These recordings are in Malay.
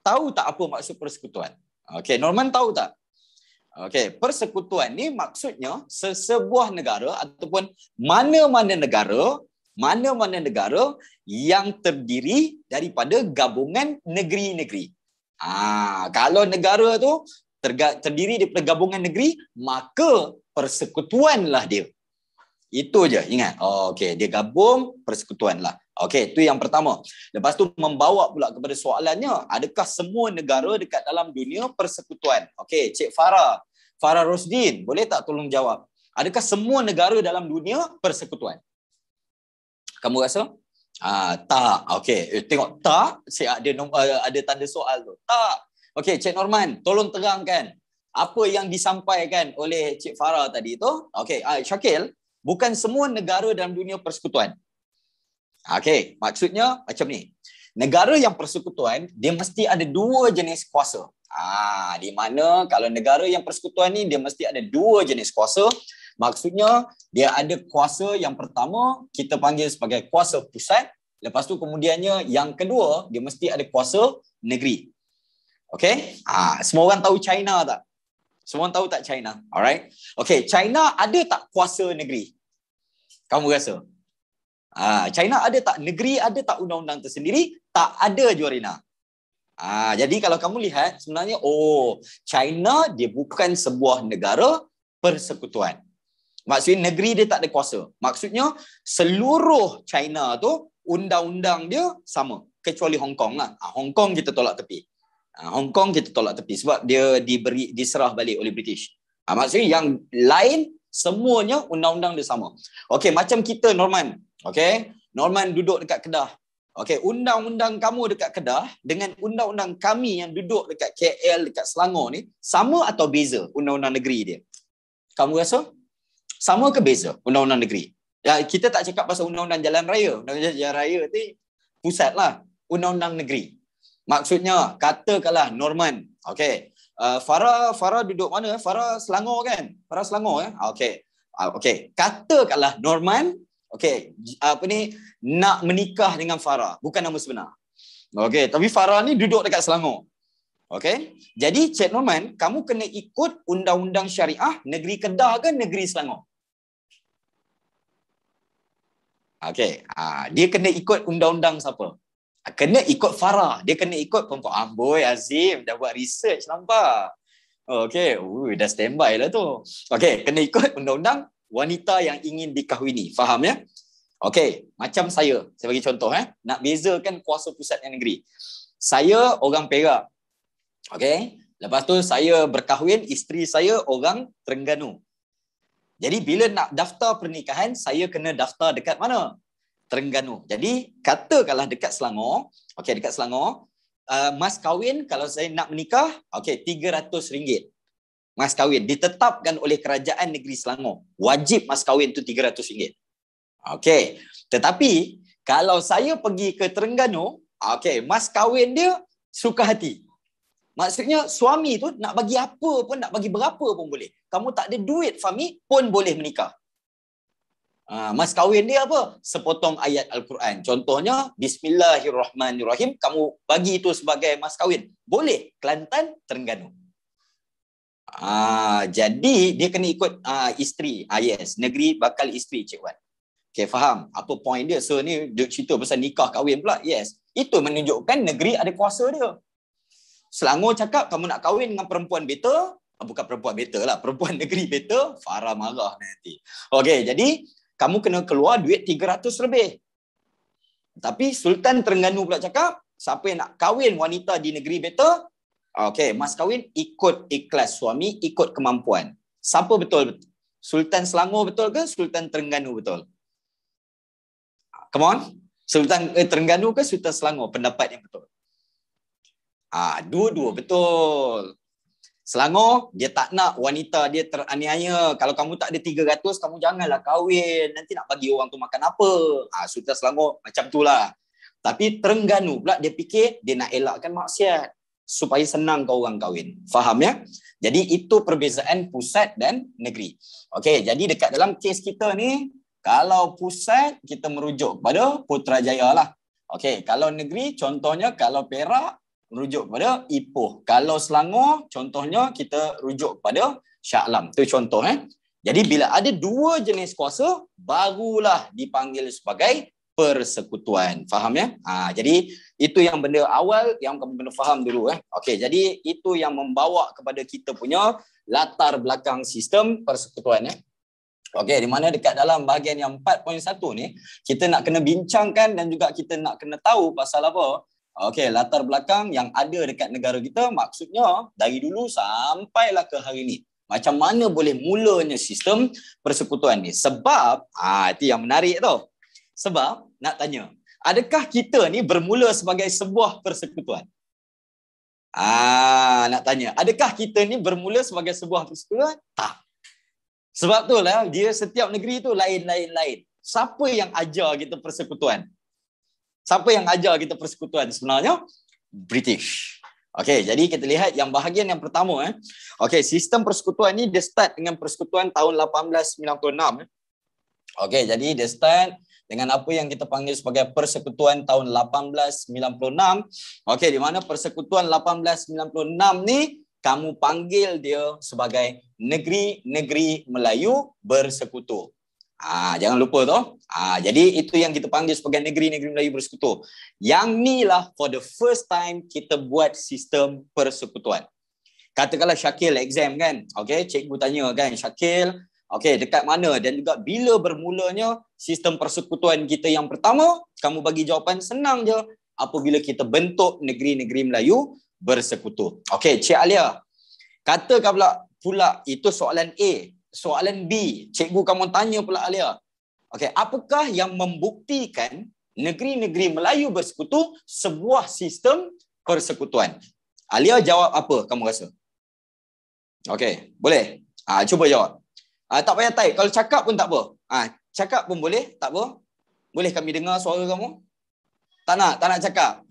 tahu tak apa maksud persekutuan? Okey, Norman tahu tak? Okey, persekutuan ni maksudnya sebuah negara ataupun mana-mana negara yang terdiri daripada gabungan negeri-negeri. Kalau negara tu terdiri daripada gabungan negeri, maka persekutuanlah dia. Itu je, ingat. Okey, dia gabung, persekutuanlah. Okey, itu yang pertama. Lepas tu membawa pula kepada soalannya, adakah semua negara dekat dalam dunia persekutuan? Okey, Cik Farah Rosdin, boleh tak tolong jawab? Adakah semua negara dalam dunia persekutuan? Kamu rasa? Tak. Okey, tengok tak, ada tanda soal tu. Tak. Okey, Cik Norman, tolong terangkan apa yang disampaikan oleh Cik Farah tadi tu. Okey, Syakil, bukan semua negara dalam dunia persekutuan. Okey, maksudnya macam ni. Negara yang persekutuan, dia mesti ada dua jenis kuasa. Di mana kalau negara yang persekutuan ni, dia mesti ada dua jenis kuasa. Maksudnya, dia ada kuasa yang pertama, kita panggil sebagai kuasa pusat. Lepas tu kemudiannya, yang kedua, dia mesti ada kuasa negeri. Okey? Semua orang tahu China tak? Semua orang tahu tak China? Alright? Okey, China ada tak kuasa negeri? Kamu rasa? China ada tak negeri, ada tak undang-undang tersendiri? Tak ada, Juarina. Jadi kalau kamu lihat, sebenarnya, China dia bukan sebuah negara persekutuan. Maksudnya negeri dia tak ada kuasa. Maksudnya seluruh China tu undang-undang dia sama. Kecuali Hong Kong lah. Hong Kong kita tolak tepi. Hong Kong kita tolak tepi sebab dia diserah balik oleh British. Maksudnya yang lain semuanya undang-undang dia sama. Okey, macam kita Norman. Okey, Norman duduk dekat Kedah. Okey, undang-undang kamu dekat Kedah dengan undang-undang kami yang duduk dekat KL, dekat Selangor ni sama atau beza undang-undang negeri dia? Kamu rasa? Sama ke beza undang-undang negeri? Ya, kita tak cakap pasal undang-undang jalan raya. Undang-undang jalan raya tu pusat lah. Undang-undang negeri. Maksudnya, katakanlah Norman. Okey. Farah duduk mana? Farah Selangor kan? Farah Selangor kan? Okey. Katakanlah Norman, nak menikah dengan Farah. Bukan nama sebenar. Okey, tapi Farah ni duduk dekat Selangor. Okey. Jadi Cik Norman, kamu kena ikut undang-undang syariah negeri Kedah ke negeri Selangor? Okey. Dia kena ikut undang-undang siapa? Kena ikut Farah. Dia kena ikut perempuan. Amboi Azim, dah buat research nampak. Okey, dah standby lah tu. Okey, kena ikut undang-undang wanita yang ingin dikahwini. Faham ya? Okey, macam saya bagi contoh nak bezakan kuasa pusat dan negeri. Saya orang Perak. Okey, lepas tu saya berkahwin, isteri saya orang Terengganu. Jadi bila nak daftar pernikahan, saya kena daftar dekat mana? Terengganu. Jadi katakanlah dekat Selangor, dekat Selangor, mas kahwin kalau saya nak menikah, RM300. Mas kahwin ditetapkan oleh kerajaan negeri Selangor. Wajib mas kahwin tu RM300. Okey. Tetapi kalau saya pergi ke Terengganu, mas kahwin dia suka hati. Maksudnya suami tu nak bagi apa pun, nak bagi berapa pun boleh. Kamu tak ada duit Fahmi pun boleh menikah. Mas kahwin dia apa? Sepotong ayat Al-Quran. Contohnya, Bismillahirrahmanirrahim. Kamu bagi itu sebagai mas kahwin. Boleh. Kelantan, Terengganu. Jadi, dia kena ikut isteri. Yes, negeri bakal isteri, Cik Wan. Okay, faham? Apa point dia? So, ni dia cerita pasal nikah kahwin pula. Yes. Itu menunjukkan negeri ada kuasa dia. Selangor cakap, kamu nak kahwin dengan perempuan beta. Bukan perempuan beta lah. Perempuan negeri beta. Farah marah nanti. Okay, jadi, kamu kena keluar duit 300 lebih. Tapi Sultan Terengganu pula cakap, siapa yang nak kahwin wanita di negeri beta, mas kahwin ikut ikhlas suami, ikut kemampuan. Siapa betul? Sultan Selangor betul ke Sultan Terengganu betul? Come on. Sultan Terengganu ke Sultan Selangor? Pendapat yang betul. Dua-dua betul. Selangor, dia tak nak wanita dia teraniaya. Kalau kamu tak ada 300, kamu janganlah kahwin. Nanti nak bagi orang tu makan apa? Sultan Selangor macam itulah. Tapi Terengganu pula dia fikir dia nak elakkan maksiat supaya senang kau orang kahwin. Faham ya? Jadi itu perbezaan pusat dan negeri. Okey, jadi dekat dalam kes kita ni, kalau pusat kita merujuk kepada Putrajaya lah. Okey, kalau negeri contohnya kalau Perak, merujuk kepada Ipoh. Kalau Selangor, contohnya kita rujuk kepada Shah Alam. Itu contoh. Jadi bila ada dua jenis kuasa, barulah dipanggil sebagai persekutuan. Faham ya? Jadi itu yang benda awal yang kamu kena faham dulu. Okey, jadi itu yang membawa kepada kita punya latar belakang sistem persekutuan. Okey, di mana dekat dalam bahagian yang 4.1 ni, kita nak kena bincangkan dan juga kita nak kena tahu pasal apa. Okey, latar belakang yang ada dekat negara kita, maksudnya dari dulu sampailah ke hari ni. Macam mana boleh mulanya sistem persekutuan ni? Sebab, itu yang menarik tau. Sebab, nak tanya, adakah kita ni bermula sebagai sebuah persekutuan? Nak tanya, adakah kita ni bermula sebagai sebuah persekutuan? Tak. Sebab tu lah, dia setiap negeri tu lain-lain. Siapa yang ajar kita persekutuan? Siapa yang ajar kita persekutuan sebenarnya? British. Okey, jadi kita lihat yang bahagian yang pertama. Okey, sistem persekutuan ni dia start dengan persekutuan tahun 1896. Okey, jadi dia start dengan apa yang kita panggil sebagai persekutuan tahun 1896. Okey, di mana persekutuan 1896 ni kamu panggil dia sebagai negeri-negeri Melayu bersekutu. Jangan lupa tu. Jadi itu yang kita panggil sebagai negeri-negeri Melayu bersekutu. Yang ni lah for the first time kita buat sistem persekutuan. Katakanlah Syakil exam kan. Okey, cikgu tanya kan, Syakil, okey, dekat mana dan juga bila bermulanya sistem persekutuan kita yang pertama? Kamu bagi jawapan senang je. Apabila kita bentuk negeri-negeri Melayu bersekutu. Okey, Cik Alia, katakan pula itu soalan A. Soalan B, cikgu kamu tanya pula Alia. Okey, apakah yang membuktikan negeri-negeri Melayu bersekutu sebuah sistem persekutuan? Alia jawab apa kamu rasa? Okey, boleh? Cuba jawab. Tak payah type. Kalau cakap pun tak apa. Cakap pun boleh, tak apa. Boleh kami dengar suara kamu? Tak nak cakap.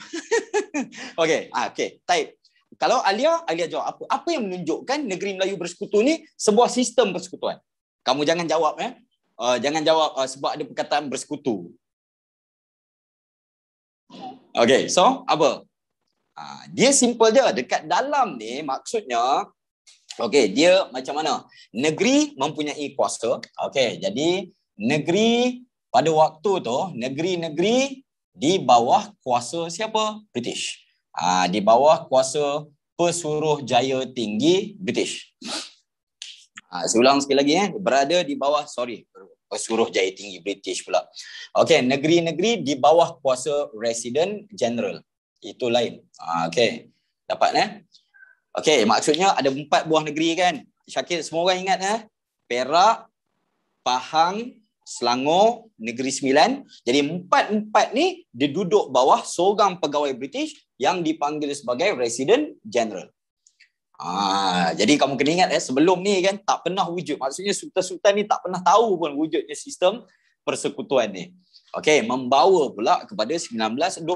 Okey, type. Kalau Alia jawab apa? Apa yang menunjukkan negeri Melayu bersekutu ni sebuah sistem persekutuan? Kamu jangan jawab jangan jawab sebab ada perkataan bersekutu. Okey, so apa? Dia simple je. Dekat dalam ni maksudnya, okey, dia macam mana? Negeri mempunyai kuasa. Okey, jadi negeri pada waktu tu, negeri-negeri di bawah kuasa siapa? British. Di bawah kuasa Pesuruhjaya Tinggi British. Saya ulang sekali lagi berada di bawah Pesuruhjaya Tinggi British pula. Okey, negeri-negeri di bawah kuasa Resident General. Itu lain. Okey. Dapat Okey, maksudnya ada 4 buah negeri kan. Syakir, semua orang ingat Perak, Pahang, Selangor, Negeri Sembilan. Jadi 4 ni dia duduk bawah seorang pegawai British yang dipanggil sebagai Resident General. Jadi kamu kena ingat sebelum ni kan tak pernah wujud. Maksudnya sultan-sultan ni tak pernah tahu pun wujudnya sistem persekutuan ni. Okey, membawa pula kepada 1927.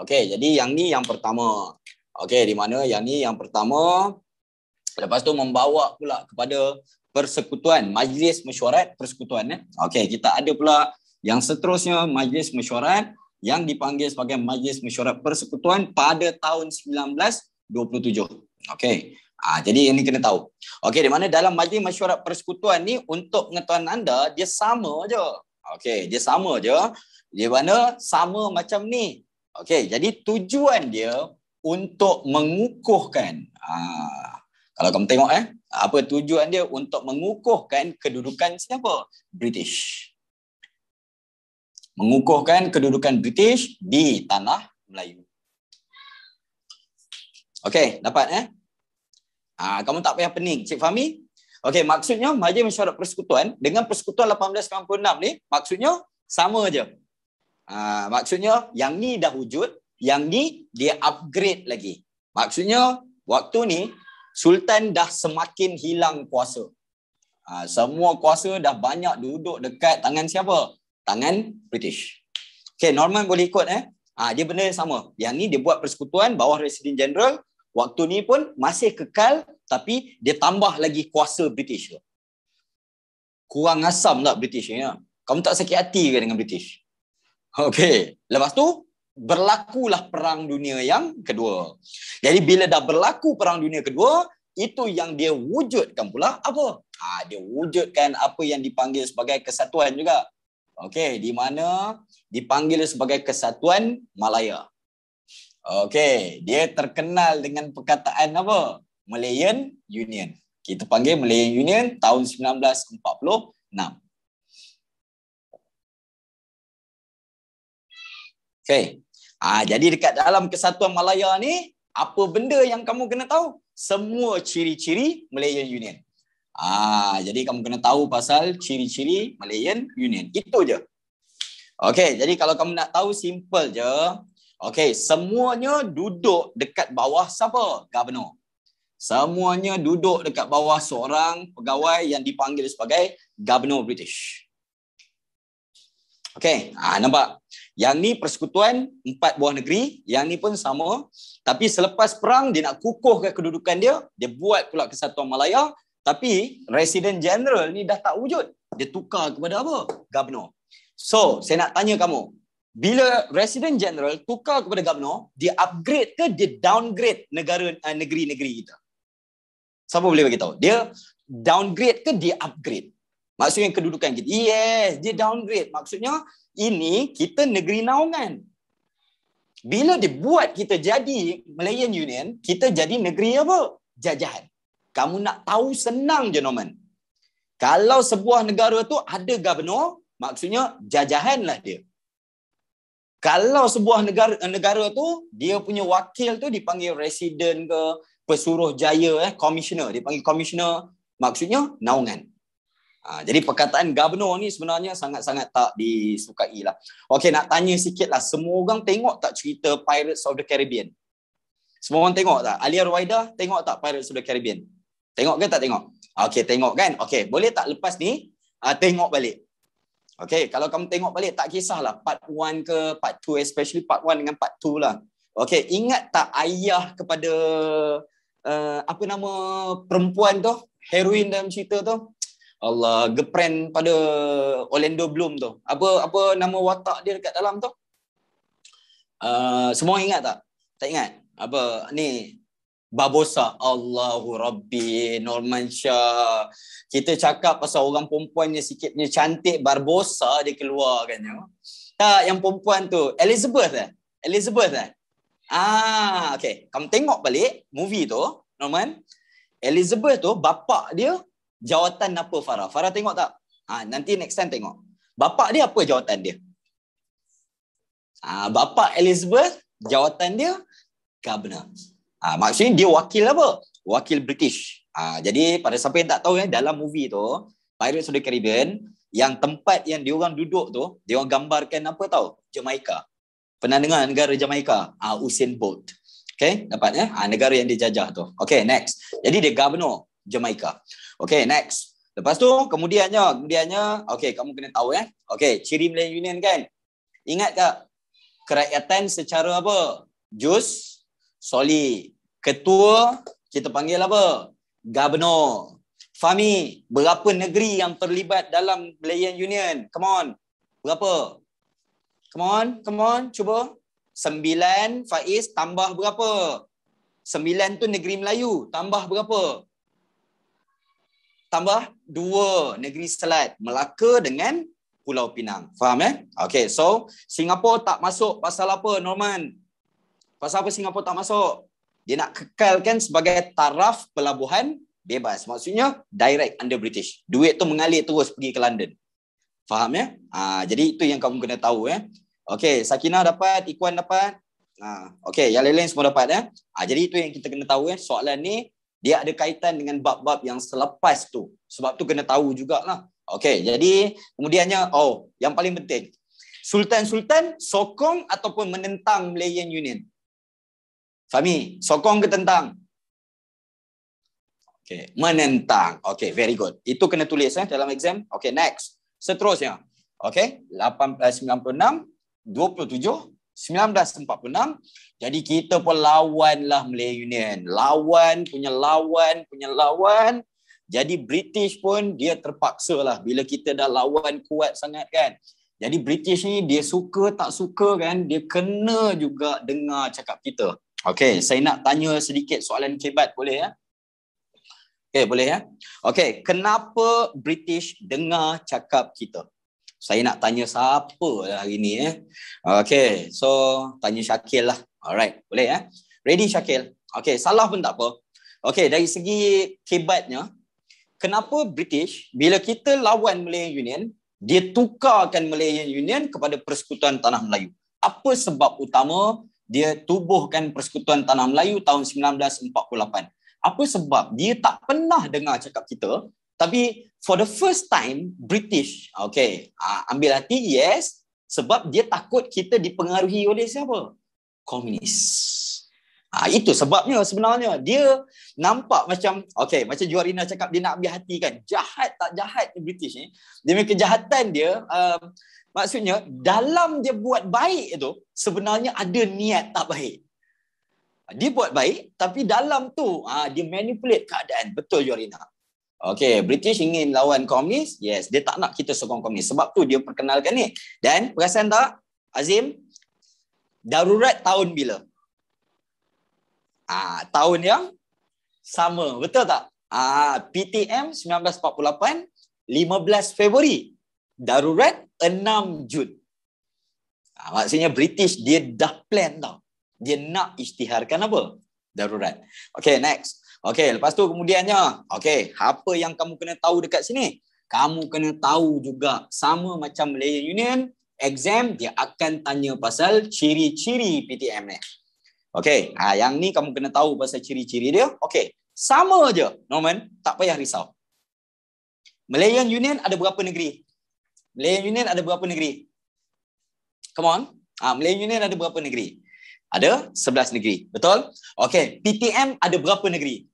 Okey, jadi yang ni yang pertama. Okey, di mana yang ni yang pertama. Lepas tu membawa pula kepada persekutuan, Majlis Mesyuarat Persekutuan. Okey, kita ada pula yang seterusnya, Majlis Mesyuarat yang dipanggil sebagai Majlis Mesyuarat Persekutuan pada tahun 1927. Okey. Jadi ini kena tahu. Okey, di mana dalam Majlis Mesyuarat Persekutuan ni untuk pengetahuan anda dia sama je. Okey, dia sama je. Di mana sama macam ni. Okey, jadi tujuan dia untuk mengukuhkan kalau kamu tengok apa tujuan dia untuk mengukuhkan kedudukan siapa? British. Mengukuhkan kedudukan British di tanah Melayu. Okey, dapat kamu tak payah pening, Cik Fahmi. Okey, maksudnya Majlis Mesyuarat Persekutuan dengan Persekutuan 1896 ni maksudnya sama aja. Maksudnya yang ni dah wujud, yang ni dia upgrade lagi. Maksudnya waktu ni Sultan dah semakin hilang kuasa. Semua kuasa dah banyak duduk dekat tangan siapa? Tangan British. Okey, Norman boleh ikut dia benda yang sama. Yang ni dia buat persekutuan bawah Resident General. Waktu ni pun masih kekal tapi dia tambah lagi kuasa British tu. Kurang asam tak British ni? Kamu tak sakit hati ke dengan British? Okey, lepas tu berlakulah Perang Dunia yang Kedua. Jadi bila dah berlaku Perang Dunia Kedua, itu yang dia wujudkan pula apa? Dia wujudkan apa yang dipanggil sebagai kesatuan juga. Okey, di mana dipanggil sebagai Kesatuan Malaya. Okey, dia terkenal dengan perkataan apa? Malayan Union. Kita panggil Malayan Union tahun 1946. Okey. Jadi dekat dalam Kesatuan Malaya ni, apa benda yang kamu kena tahu? Semua ciri-ciri Malayan Union. Jadi kamu kena tahu pasal ciri-ciri Malayan Union. Itu je. Okey, jadi kalau kamu nak tahu, simple je. Okey, semuanya duduk dekat bawah siapa? Governor. Semuanya duduk dekat bawah seorang pegawai yang dipanggil sebagai Governor British. Okey, nampak? Yang ni persekutuan 4 buah negeri, yang ni pun sama. Tapi selepas perang dia nak kukuhkan kedudukan dia, dia buat pula Kesatuan Malaya, tapi Resident General ni dah tak wujud. Dia tukar kepada apa? Governor. So, saya nak tanya kamu, bila Resident General tukar kepada Governor, dia upgrade ke dia downgrade negeri-negeri kita? Siapa boleh bagi tahu? Dia downgrade ke dia upgrade? Maksudnya kedudukan kita. Yes, dia downgrade. Maksudnya ini kita negeri naungan. Bila dia buat kita jadi Malayan Union, kita jadi negeri apa? Jajahan. Kamu nak tahu senang je, Norman. Kalau sebuah negara tu ada governor, maksudnya jajahanlah dia. Kalau sebuah negara tu dia punya wakil tu dipanggil resident ke pesuruh jaya, commissioner, dipanggil commissioner, maksudnya naungan. Jadi perkataan governor ni sebenarnya sangat-sangat tak disukai lah. Okey, nak tanya sikit lah. Semua orang tengok tak cerita Pirates of the Caribbean? Semua orang tengok tak? Alia Ruwaidah tengok tak Pirates of the Caribbean? Tengok ke tak tengok? Okey, tengok kan? Okey, boleh tak lepas ni tengok balik? Okey, kalau kamu tengok balik tak kisahlah part 1 ke part 2, especially part 1 dengan part 2 lah. Okey, ingat tak ayah kepada apa nama perempuan tu? Heroin dalam cerita tu? Allah, girlfriend pada Orlando Bloom tu. Apa nama watak dia dekat dalam tu? Semua ingat tak? Tak ingat? Apa ni? Barbosa. Allahu Rabbi, Norman Shah. Kita cakap pasal orang perempuan yang sikitnya cantik, Barbosa dia keluarkannya. Tak, yang perempuan tu Elizabeth eh? Elizabeth eh? Okay. Kamu tengok balik movie tu, Norman. Elizabeth tu bapak dia jawatan apa, Farah? Farah tengok tak? Nanti next time tengok. Bapak dia apa jawatan dia? Bapak Elizabeth, jawatan dia governor. Maksudnya dia wakil apa? Wakil British. Jadi pada siapa yang tak tahu dalam movie tu, Pirates of the Caribbean, yang tempat yang diorang duduk tu, diorang gambarkan apa tahu? Jamaica. Pernah dengar negara Jamaica? Usain Bolt. Okay, dapat negara yang dijajah tu. Okay, next. Jadi dia governor Jamaica. Okay, next. Lepas tu kemudiannya, okay, kamu kena tahu okay, ciri Malayan Union kan? Ingat tak? Kerakyatan secara apa? Jus soli. Ketua kita panggil apa? Governor. Fahmi, berapa negeri yang terlibat dalam Malayan Union? Come on. Berapa? Come on, cuba. 9, Faiz, tambah berapa? 9 tu negeri Melayu, tambah berapa? Tambah 2, negeri Selat, Melaka dengan Pulau Pinang. Faham Okay, so Singapura tak masuk pasal apa, Norman? Pasal apa Singapura tak masuk? Dia nak kekalkan sebagai taraf pelabuhan bebas. Maksudnya direct under British. Duit tu mengalir terus pergi ke London. Faham jadi itu yang kamu kena tahu Okay, Sakinah dapat, Ikwan dapat. Okay, yang lain-lain semua dapat jadi itu yang kita kena tahu soalan ni dia ada kaitan dengan bab-bab yang selepas tu. Sebab tu kena tahu jugalah. Okay, jadi kemudiannya yang paling penting. Sultan-sultan sokong ataupun menentang Malayan Union? Fahmi, sokong ke tentang? Okay, menentang. Okay, very good. Itu kena tulis dalam exam. Okay, next. Seterusnya. Okay, 1896, 27, 1946. Jadi kita pun lawanlah Malayan Union. Lawan. Jadi British pun dia terpaksa lah bila kita dah lawan kuat sangat kan. Jadi British ni dia suka tak suka kan, dia kena juga dengar cakap kita. Okey, saya nak tanya sedikit soalan kebat, boleh ya? Okey, boleh ya? Okey, kenapa British dengar cakap kita? Saya nak tanya siapa lah hari ni ya? Okey, so tanya Syakil lah. Alright, boleh ya? Ready Syakil? Okey, salah pun tak apa. Okey, dari segi kebatnya, kenapa British bila kita lawan Malayan Union, dia tukarkan Malayan Union kepada Persekutuan Tanah Melayu? Apa sebab utama dia tubuhkan Persekutuan Tanah Melayu tahun 1948? Apa sebab dia tak pernah dengar cakap kita, tapi for the first time British, ambil hati, yes, sebab dia takut kita dipengaruhi oleh siapa? Komunis. Itu sebabnya sebenarnya. Dia nampak macam, macam Juarina cakap dia nak ambil hati kan. Jahat tak jahat ni British ni. Dia punya kejahatan dia, maksudnya dalam dia buat baik itu, sebenarnya ada niat tak baik. Dia buat baik, tapi dalam tu, dia manipulate keadaan. Betul Juarina. British ingin lawan komunis. Yes, dia tak nak kita sokong komunis. Sebab tu dia perkenalkan ni. Dan perasan tak, Azim? Darurat tahun bila? Tahun yang sama, betul tak? PTM 1948, 15 Februari. Darurat 6 Jun. Maksudnya British dia dah plan tau. Dia nak isytiharkan apa? Darurat. Next. Lepas tu kemudiannya, apa yang kamu kena tahu dekat sini? Kamu kena tahu juga, sama macam Malayan Union, exam dia akan tanya pasal ciri-ciri PTM ni. Yang ni kamu kena tahu pasal ciri-ciri dia. Sama je, Norman, tak payah risau. Malayan Union ada berapa negeri? Malayan Union ada berapa negeri? Come on. Malayan Union ada berapa negeri? Ada 11 negeri, betul? PTM ada berapa negeri?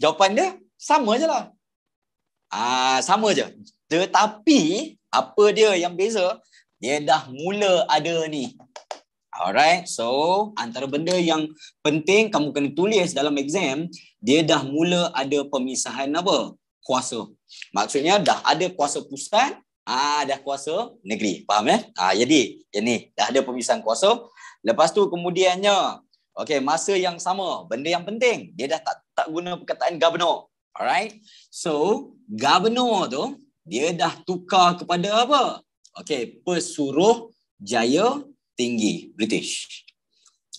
Jawapan dia sama je lah. Sama je. Tetapi apa dia yang beza? Dia dah mula ada ni. Alright, so antara benda yang penting kamu kena tulis dalam exam, dia dah mula ada pemisahan apa? Kuasa. Maksudnya dah ada kuasa pusat, dah kuasa negeri. Faham ya? Jadi ni dah ada pemisahan kuasa. Lepas tu kemudiannya, masa yang sama, benda yang penting, dia dah tak guna perkataan governor. Alright, so governor tu dia dah tukar kepada apa? Pesuruh Jaya Tinggi British.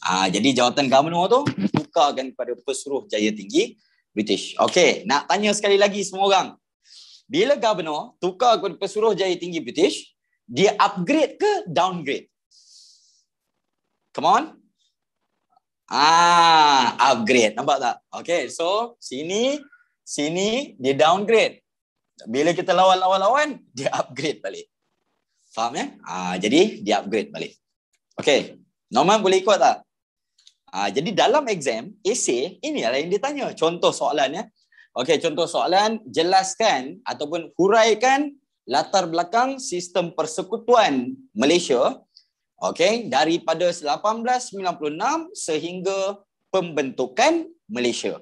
Jadi jawatan governor tu tukarkan kepada Pesuruh Jaya Tinggi British. Nak tanya sekali lagi semua orang. Bila governor tukar kepada Pesuruh Jaya Tinggi British, dia upgrade ke downgrade? Come on. Upgrade. Nampak tak? So sini dia downgrade. Bila kita lawan, dia upgrade balik. Faham ya? Jadi dia upgrade balik. Norman boleh ikut tak? Jadi dalam exam, essay, inilah yang ditanya. Contoh soalan ya. Contoh soalan, jelaskan ataupun huraikan latar belakang sistem persekutuan Malaysia daripada 1896 sehingga pembentukan Malaysia.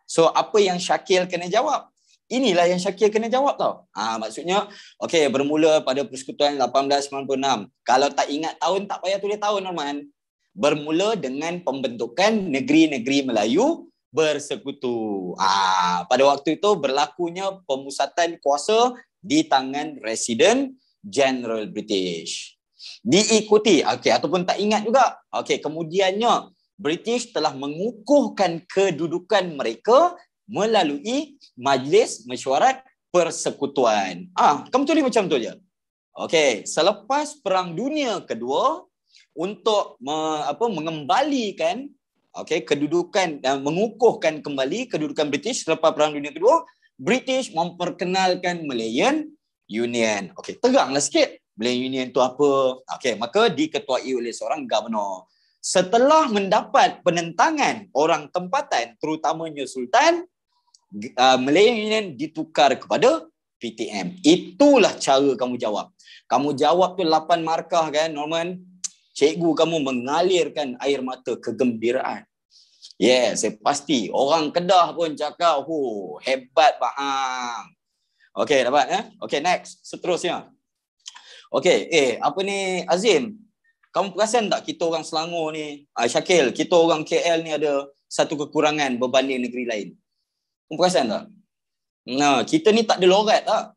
So apa yang Syakil kena jawab? Inilah yang Syakil kena jawab tau. Maksudnya, bermula pada Persekutuan 1896. Kalau tak ingat tahun, tak payah tulis tahun, Norman. Bermula dengan pembentukan negeri-negeri Melayu bersekutu. Pada waktu itu berlakunya pemusatan kuasa di tangan Residen General British. Diikuti, ataupun tak ingat juga. Kemudiannya, British telah mengukuhkan kedudukan mereka melalui Majlis Mesyuarat Persekutuan. Kamu tulis macam tu je. Selepas Perang Dunia Kedua, untuk mengembalikan kedudukan dan mengukuhkan kembali kedudukan British selepas Perang Dunia Kedua, British memperkenalkan Malayan Union. Teranglah sikit Malayan Union tu apa. Maka diketuai oleh seorang governor. Setelah mendapat penentangan orang tempatan, terutamanya Sultan, Malayan Union ditukar kepada PTM. Itulah cara kamu jawab. Kamu jawab tu 8 markah kan, Norman? Cikgu kamu mengalirkan air mata kegembiraan. Yes, saya pasti. Orang Kedah pun cakap, hebat Pak Ang. Okey, dapat Okey, next. Seterusnya. Okey, apa ni Azim? Kamu perasan tak kita orang Selangor ni, Syakil, kita orang KL ni ada satu kekurangan berbanding negeri lain. Kamu perasan tak? Nah, kita ni tak ada lorat tak?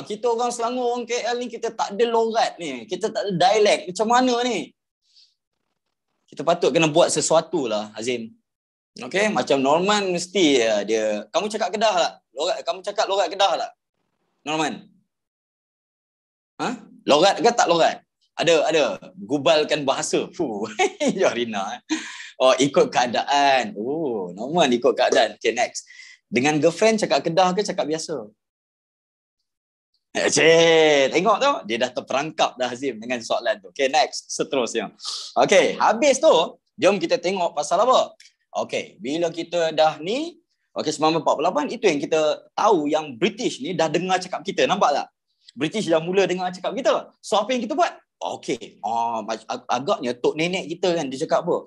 Kita orang Selangor, orang KL ni kita tak ada lorat ni. Kita tak ada dialek. Macam mana ni? Kita patut kena buat sesuatu lah, Azim. Okey, macam Norman mesti dia. Kamu cakap Kedah tak? Kamu cakap lorat Kedah tak? Norman? Lorat ke tak lorat? Ada. Gubalkan bahasa. Jorina. Ikut keadaan. Norman ikut keadaan. Okay, next. Dengan girlfriend cakap Kedah ke cakap biasa? Tengok tu. Dia dah terperangkap dah Azim dengan soalan tu. Okay, next. Seterusnya. Okay, habis tu, jom kita tengok pasal apa. Okay, bila kita dah ni, 1948, itu yang kita tahu yang British ni dah dengar cakap kita. Nampak tak? British dah mula dengar cakap kita. So, apa yang kita buat? Okay, agaknya tok nenek kita kan, dia cakap apa?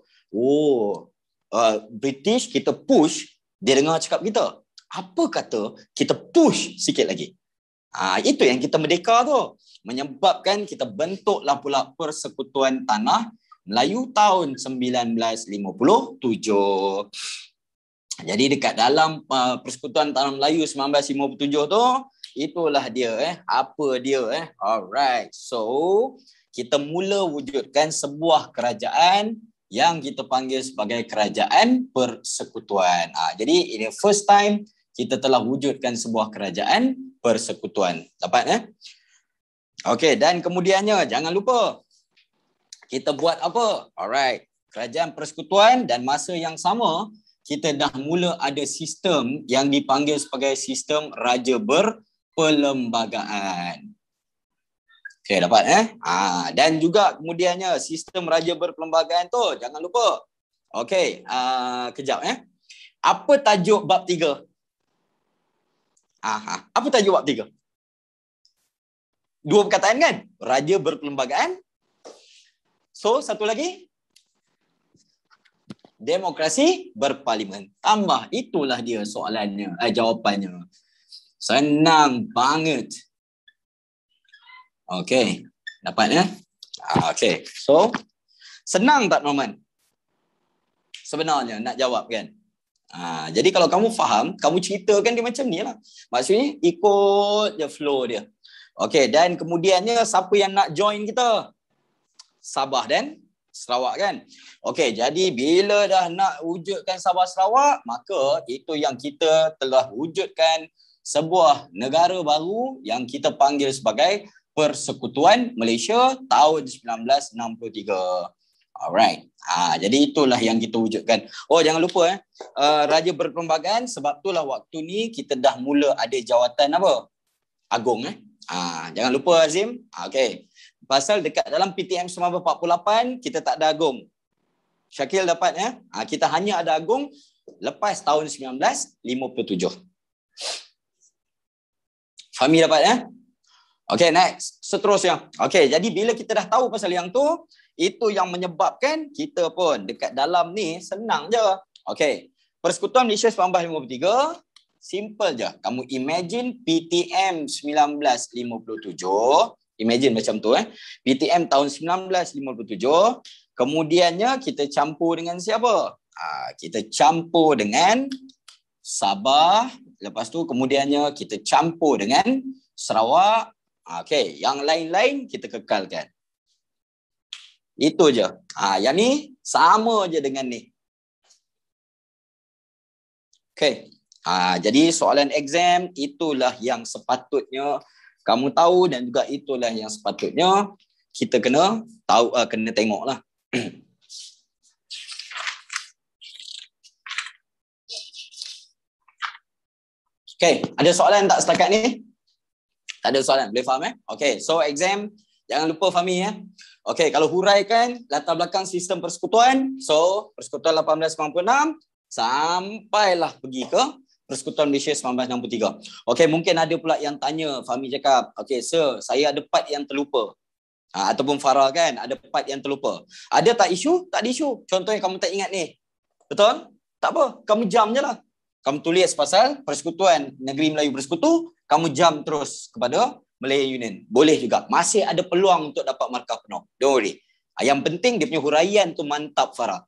British, kita push, dia dengar cakap kita. Apa kata kita push sikit lagi? Itu yang kita merdeka tu. Menyebabkan kita bentuklah pula Persekutuan Tanah Melayu tahun 1957. Jadi dekat dalam Persekutuan Tanah Melayu 1957 tu, itulah dia apa dia Alright. So, kita mula wujudkan sebuah kerajaan yang kita panggil sebagai Kerajaan Persekutuan. Jadi ini first time kita telah wujudkan sebuah kerajaan persekutuan. Dapat Okey, dan kemudiannya jangan lupa kita buat apa? Alright, kerajaan persekutuan, dan masa yang sama kita dah mula ada sistem yang dipanggil sebagai sistem raja berperlembagaan. Okey, dapat dan juga kemudiannya sistem raja berperlembagaan tu jangan lupa. Okey, kejap Apa tajuk bab 3? Apa tajuk bab 3? Dua perkataan kan? Raja berperlembagaan. So, satu lagi? Demokrasi berparlimen. Tambah, itulah dia soalannya, jawapannya. Senang banget. Okey, dapat Okey, so senang tak Norman? Sebenarnya nak jawab kan? Jadi kalau kamu faham, kamu ceritakan dia macam ni lah. Maksudnya ikut je flow dia. Okey, dan kemudiannya siapa yang nak join kita? Sabah dan Sarawak kan? Okey, jadi bila dah nak wujudkan Sabah Sarawak, maka itu yang kita telah wujudkan sebuah negara baru yang kita panggil sebagai Persekutuan Malaysia tahun 1963. Alright. Jadi itulah yang kita wujudkan. Jangan lupa raja berperlembagaan, sebab itulah waktu ni kita dah mula ada jawatan apa? Agung Jangan lupa Azim. Okey. Pasal dekat dalam PTM 1948 kita tak ada agung. Syakil dapat kita hanya ada agung lepas tahun 1957. Fahmi dapat Okey, next. Seterusnya. Okey, jadi bila kita dah tahu pasal yang tu, itu yang menyebabkan kita pun dekat dalam ni senang je. Okey. Persekutuan Malaysia 1953, simple je. Kamu imagine PTM 1957, imagine macam tu PTM tahun 1957, kemudiannya kita campur dengan siapa? Kita campur dengan Sabah, lepas tu kemudiannya kita campur dengan Sarawak. Okey, yang lain-lain kita kekalkan. Itu je. Yang ni sama je dengan ni. Okey. Jadi soalan exam itulah yang sepatutnya kamu tahu, dan juga itulah yang sepatutnya kita kena tahu, kena tengoklah. Okey, ada soalan tak setakat ni? Tak ada soalan, boleh faham Okey, so exam jangan lupa Fahmi Okey, kalau huraikan latar belakang sistem persekutuan, so Persekutuan 1896 sampailah pergi ke Persekutuan Malaysia 1963. Okey, mungkin ada pula yang tanya, Fahmi cakap, okey sir, saya ada part yang terlupa. Ataupun Farah kan, ada part yang terlupa. Ada tak isu? Tak ada isu. Contohnya kamu tak ingat ni. Betul? Tak apa, kamu jam je lah. Kamu tulis pasal Persekutuan Negeri Melayu Bersekutu, kamu jump terus kepada Malay Union. Boleh juga. Masih ada peluang untuk dapat markah penuh. Don't worry. Yang penting dia punya huraian tu mantap, Farah.